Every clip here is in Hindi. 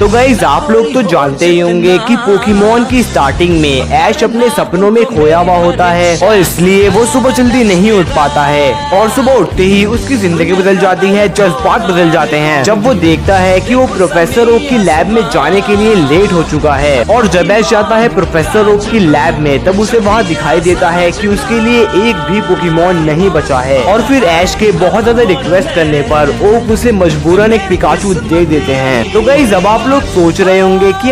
तो गाइज आप लोग तो जानते ही होंगे कि पोकेमॉन की स्टार्टिंग में ऐश अपने सपनों में खोया हुआ होता है और इसलिए वो सुबह जल्दी नहीं उठ पाता है और सुबह उठते ही उसकी जिंदगी बदल जाती है, जज्बात बदल जाते हैं जब वो देखता है कि वो प्रोफेसर ओक की लैब में जाने के लिए लेट हो चुका है। और जब ऐश जाता है प्रोफेसर ओक की लैब में तब उसे वहाँ दिखाई देता है कि उसके लिए एक भी पोकेमॉन नहीं बचा है। और फिर ऐश के बहुत ज्यादा रिक्वेस्ट करने पर ओक उसे मजबूरन एक पिकाचू दे देते हैं। तो गाइस अब आप लोग सोच रहे होंगे कि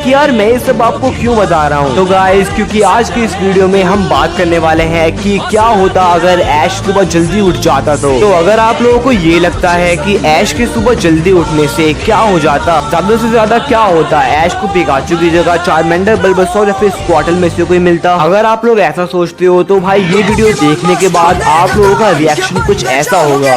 यार मैं ये सब आपको क्यों बता रहा हूँ। तो गाइस क्योंकि आज की इस वीडियो में हम बात करने वाले हैं कि क्या होता अगर ऐश सुबह जल्दी उठ जाता। तो अगर आप लोगों को ये लगता है कि ऐश के सुबह जल्दी उठने से क्या हो जाता, ज्यादा से ज्यादा क्या होता, ऐश को पिकाचू की जगह चारमेंडर, बल्बासोर या फिर स्क्वाटल में से कोई मिलता। अगर आप लोग ऐसा सोचते हो तो भाई ये वीडियो देखने के बाद आप लोगों का रिएक्शन कुछ ऐसा होगा,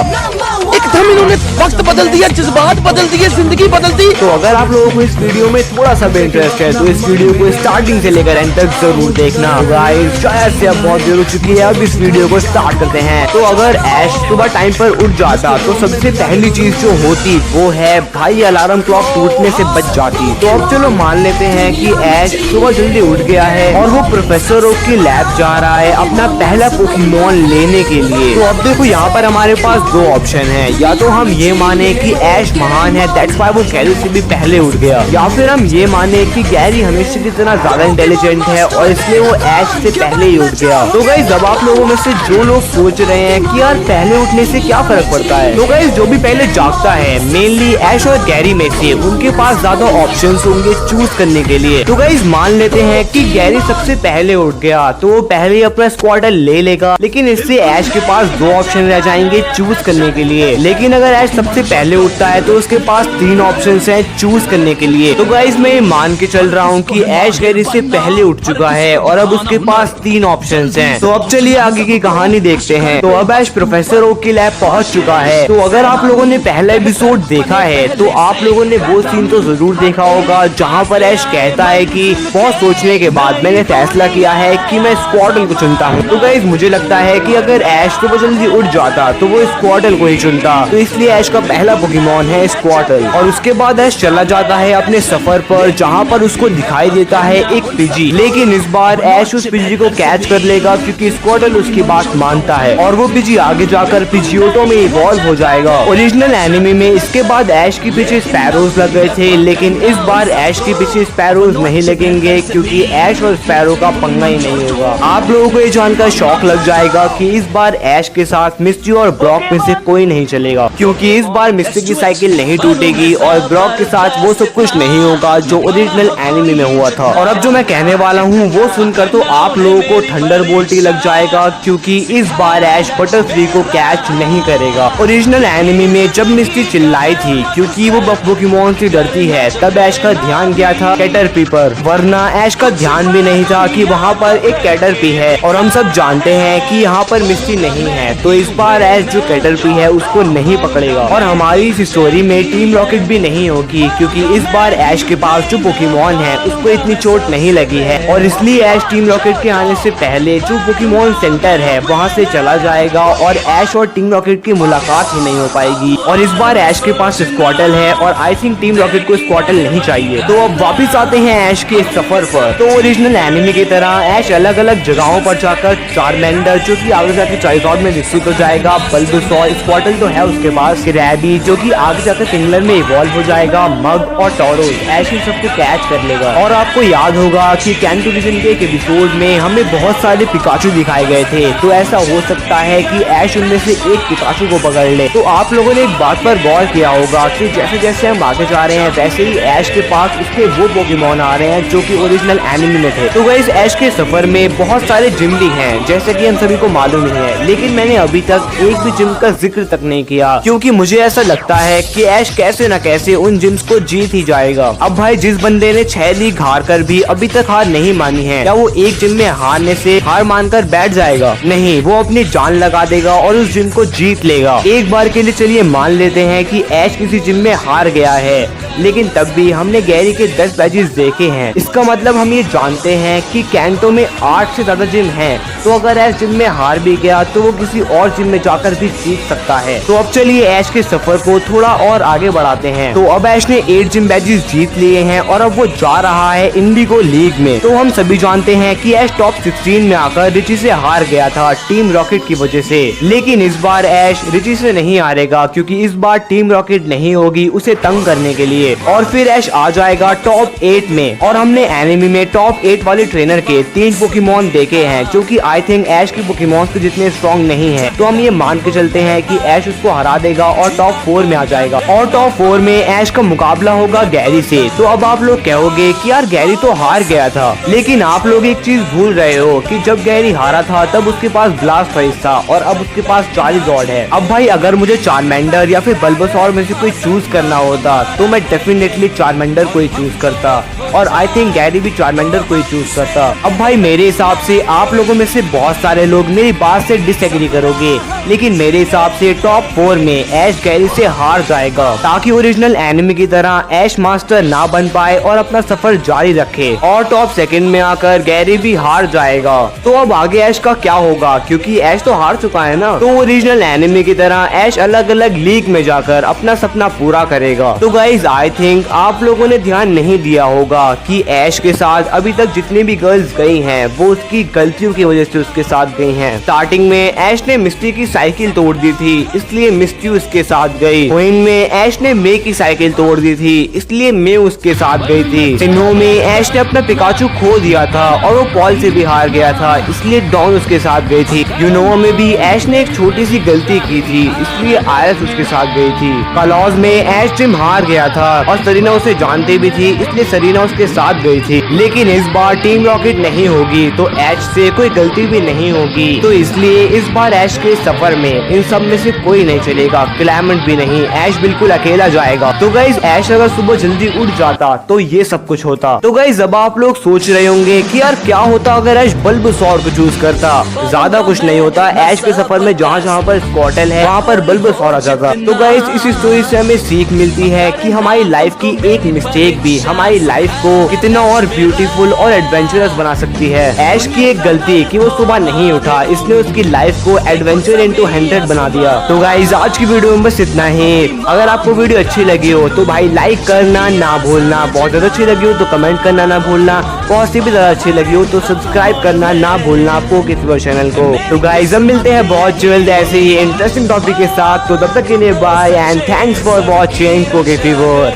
एकदम इन्होंने वक्त बदल दिया, जज्बात बदल दिए, जिंदगी बदल दी। तो अगर आप लोगों को इस वीडियो में थोड़ा सा भी इंटरेस्ट है तो इस वीडियो को स्टार्टिंग से लेकर एंड तक जरूर देखना। गाइस शायद से अब बहुत देर हो चुकी है, अब इस वीडियो को स्टार्ट करते हैं। तो अगर ऐश सुबह टाइम पर उठ जाता तो सबसे पहली चीज जो होती वो है भाई अलार्म क्लॉक टूटने से बच जाती। तो अब चलो मान लेते हैं कि ऐश सुबह जल्दी उठ गया है और वो प्रोफेसर ओक की लैब जा रहा है अपना पहला पोकेमॉन लेने के लिए। तो अब देखो यहाँ पर हमारे पास दो ऑप्शन है, या तो हम ये माने कि ऐश महान है दैट्स व्हाई वो गैरी से भी पहले उठ गया, या फिर हम ये माने कि गैरी हमेशा की तरह ज्यादा इंटेलिजेंट है और इसलिए वो ऐश से पहले ही उठ गया। तो गाइस अब आप लोगों में से जो लोग सोच रहे हैं कि यार पहले उठने से क्या फर्क पड़ता है, तो गाइस जो भी पहले जागता है मेनली ऐश और गैरी में से उनके पास ज्यादा ऑप्शंस होंगे चूज करने के लिए। तो गाइस मान लेते हैं कि गैरी सबसे पहले उठ गया तो वो पहले ही अपना स्क्वाडल ले लेगा, लेकिन इससे ऐश के पास दो ऑप्शन रह जाएंगे चूज करने के लिए। लेकिन अगर ऐश सबसे पहले उठता है तो उसके पास तीन ऑप्शंस हैं चूज करने के लिए। तो गाइस मैं मान के चल रहा हूँ कि ऐश गैरी से पहले उठ चुका है और अब उसके पास तीन ऑप्शंस हैं। तो अब चलिए आगे की कहानी देखते हैं। तो अब ऐश प्रोफेसर ओक की लैब पहुंच चुका है। तो अगर आप लोगों ने पहला एपिसोड देखा है तो आप लोगों ने वो सीन तो जरूर देखा होगा जहाँ पर ऐश कहता है कि बहुत सोचने के बाद मैंने फैसला किया है कि मैं स्क्वाडल को चुनता हूँ। तो गाइस मुझे लगता है कि अगर ऐश सुबह जल्दी उठ जाता तो वो स्क्वाडल को ही चुनता, तो इसलिए ऐश का पहला पोकेमॉन है स्क्वाटल। और उसके बाद ऐश चला जाता है अपने सफर पर जहाँ पर उसको दिखाई देता है एक पिजी, लेकिन इस बार ऐश उस पिजी को कैच कर लेगा क्योंकि स्क्वाटल उसकी बात मानता है और वो पिजी आगे जाकर पिजियोटो में इवॉल्व हो जाएगा। ओरिजिनल एनिमे में इसके बाद ऐश के पीछे स्पैरोज लग गए थे, लेकिन इस बार ऐश के पीछे स्पैरोज नहीं लगेंगे क्योंकि ऐश और स्पैरो का पंगा ही नहीं होगा। आप लोगों को ये जानकर शौक लग जाएगा कि इस बार ऐश के साथ मिस्टी और ब्रॉक में से कोई नहीं चलेगा, क्योंकि इस बार मिस्टी की साइकिल नहीं टूटेगी और ब्रॉक के साथ वो सब कुछ नहीं होगा जो ओरिजिनल एनिमे में हुआ था। और अब जो मैं कहने वाला हूँ वो सुनकर तो आप लोगों को थंडरबोल्ट ही लग जाएगा क्योंकि इस बार ऐश बटरफ्री को कैच नहीं करेगा। ओरिजिनल एनिमे में जब मिस्टी चिल्लाई थी क्योंकि वो पोकेमॉन से डरती है तब ऐश का ध्यान गया था कैटरपी पर, वरना ऐश का ध्यान भी नहीं था कि वहाँ पर एक कैटरपी है और हम सब जानते हैं कि यहाँ पर मिस्टी नहीं है। तो इस बार ऐश जो कैटरपी है उसको नहीं पकड़ेगा और हमारी इस स्टोरी में टीम रॉकेट भी नहीं होगी क्योंकि इस बार ऐश के पास जो पोकेमॉन है उसको इतनी चोट नहीं लगी है और इसलिए ऐश टीम रॉकेट के आने से पहले जो पोकेमॉन सेंटर है वहाँ से चला जाएगा और ऐश और टीम रॉकेट की मुलाकात ही नहीं हो पाएगी। और इस बार ऐश के पास स्क्वाटल है और आई थिंक टीम रॉकेट को स्क्वाटल नहीं चाहिए। तो अब वापिस आते हैं ऐश के सफर पर। तो ओरिजिनल एनिमे की तरह ऐश अलग अलग जगहों पर जाकर चारमेंडर जो कि आगे जाकर चाइजॉर्ड में विकसित हो जाएगा, बल्बासोर, स्क्वाटल तो है उसके पास, रैबी जो कि आगे जाकर टिंगलर में इवॉल्व हो जाएगा, मग और टॉरोज, ऐश इन सबको कैच कर लेगा। और आपको याद होगा कि कैंटू रीजन के एक एपिसोड में हमें बहुत सारे पिकाचू दिखाए गए थे, तो ऐसा हो सकता है कि ऐश उनमें से एक पिकाचू को पकड़ ले। तो आप लोगों ने एक बात पर गौर किया होगा कि जैसे जैसे हम आगे जा रहे हैं वैसे ही ऐश के पास उसके वो पोकेमॉन आ रहे हैं जो कि ओरिजिनल एनिमे में थे। तो गाइस ऐश के सफर में बहुत सारे जिम भी हैं जैसे कि हम सभी को मालूम ही है, लेकिन मैंने अभी तक एक भी जिम का जिक्र तक नहीं किया क्योंकि मुझे ऐसा लगता है कि ऐश कैसे न कैसे उन जिम्स को जीत ही जाएगा। अब भाई जिस बंदे ने 6 लीग हार कर भी अभी तक हार नहीं मानी है, क्या वो एक जिम में हारने से हार मानकर बैठ जाएगा? नहीं, वो अपनी जान लगा देगा और उस जिम को जीत लेगा। एक बार के लिए चलिए मान लेते हैं कि ऐश किसी जिम में हार गया है, लेकिन तब भी हमने गैरी के 10 बैजेस देखे हैं। इसका मतलब हम ये जानते हैं कि कैंटो में 8 से ज्यादा जिम हैं। तो अगर ऐश जिम में हार भी गया तो वो किसी और जिम में जाकर भी जीत सकता है। तो अब चलिए ऐश के सफर को थोड़ा और आगे बढ़ाते हैं। तो अब ऐश ने 8 जिम बैजेस जीत लिए हैं और अब वो जा रहा है इंडिगो लीग में। तो हम सभी जानते हैं कि ऐश टॉप 16 में आकर रिची से हार गया था टीम रॉकेट की वजह से। लेकिन इस बार ऐश रिची से नहीं हारेगा, क्योंकि इस बार टीम रॉकेट नहीं होगी उसे तंग करने के लिए, और फिर ऐश आ जाएगा टॉप 8 में। और हमने एनिमी में टॉप 8 वाले ट्रेनर के 3 पोकेमॉन देखे हैं जो कि आई थिंक ऐश के पोकेमॉन से जितने स्ट्रॉन्ग नहीं है। तो हम ये मान के चलते हैं कि ऐश उसको हरा देगा और टॉप 4 में आ जाएगा, और टॉप 4 में ऐश का मुकाबला होगा गैरी से। तो अब आप लोग कहोगे कि यार गैरी तो हार गया था, लेकिन आप लोग एक चीज भूल रहे हो कि जब गैरी हारा था तब उसके पास ब्लास्टोइस था और अब उसके पास चार्जरॉड है। अब भाई अगर मुझे चार्मेंडर या फिर बल्बासौर में से कोई चूज करना होता तो मैं डेफिनेटली चार्मेंडर को ही चूज करता, और आई थिंक गैरी भी चार्मेंडर को ही चूज करता। अब भाई मेरे हिसाब से आप लोगों में से बहुत सारे लोग मेरी बात से डिसएग्री करोगे, लेकिन मेरे हिसाब से टॉप 4 में ऐश गैरी से हार जाएगा, ताकि ओरिजिनल एनिमी की तरह ऐश मास्टर ना बन पाए और अपना सफर जारी रखे, और टॉप 2 में आकर गैरी भी हार जाएगा। तो अब आगे ऐश का क्या होगा, क्योंकि ऐश तो हार चुका है ना। तो ओरिजिनल एनिमी की तरह ऐश अलग अलग लीग में जाकर अपना सपना पूरा करेगा। तो गाइज आई थिंक आप लोगों ने ध्यान नहीं दिया होगा कि ऐश के साथ अभी तक जितनी भी गर्ल्स गई हैं वो उसकी गलतियों की वजह से उसके साथ गई हैं। स्टार्टिंग में ऐश ने मिस्टी की साइकिल तोड़ दी थी, इसलिए मिस्टी उसके साथ गई। क्वीन में ऐश ने मे की साइकिल तोड़ दी थी, इसलिए मे उसके साथ गई थी। सिनो में ऐश ने अपना पिकाचू खो दिया था और वो पॉल से भी हार गया था, इसलिए डॉन उसके साथ गई थी। यूनोवा में भी ऐश ने एक छोटी सी गलती की थी, इसलिए आयस उसके साथ गई थी। कलॉज में ऐश जिम हार गया था और सरीना उसे जानती भी थी, इसलिए सरीना उसके साथ गई थी। लेकिन इस बार टीम रॉकेट नहीं होगी तो ऐश से कोई गलती भी नहीं होगी, तो इसलिए इस बार ऐश के सफर में इन सब में से कोई नहीं चलेगा, क्लेमेंट भी नहीं, ऐश बिल्कुल अकेला जाएगा। तो गाइज ऐश अगर सुबह जल्दी उठ जाता तो ये सब कुछ होता। तो गाइज अब आप लोग सोच रहे होंगे कि यार क्या होता अगर ऐश बल्बासौर को चूज करता। ज्यादा कुछ नहीं होता, ऐश के सफर में जहाँ जहाँ पर स्कॉटल है वहाँ पर बल्बासौर आ जाता। तो गाइज इस स्टोरी से हमें सीख मिलती है कि हमारी लाइफ की एक मिस्टेक भी हमारी लाइफ को कितना और ब्यूटीफुल और एडवेंचरस बना सकती है। ऐश की एक गलती कि वो सुबह नहीं उठा, इसने उसकी लाइफ को एडवेंचर इनटू 100 बना दिया। तो गाइज आज की वीडियो में बस इतना ही। अगर आपको वीडियो अच्छी लगी हो तो भाई लाइक करना ना भूलना, बहुत ज्यादा अच्छी लगी हो तो कमेंट करना ना भूलना, बहुत सी भी ज्यादा अच्छी लगी हो तो सब्सक्राइब करना ना भूलना आपको किसी चैनल को। तो गाइज हम मिलते हैं बहुत जल्द ऐसे ही इंटरेस्टिंग टॉपिक के साथ। तो तब तक के लिए bye and thanks for watching Poke fever.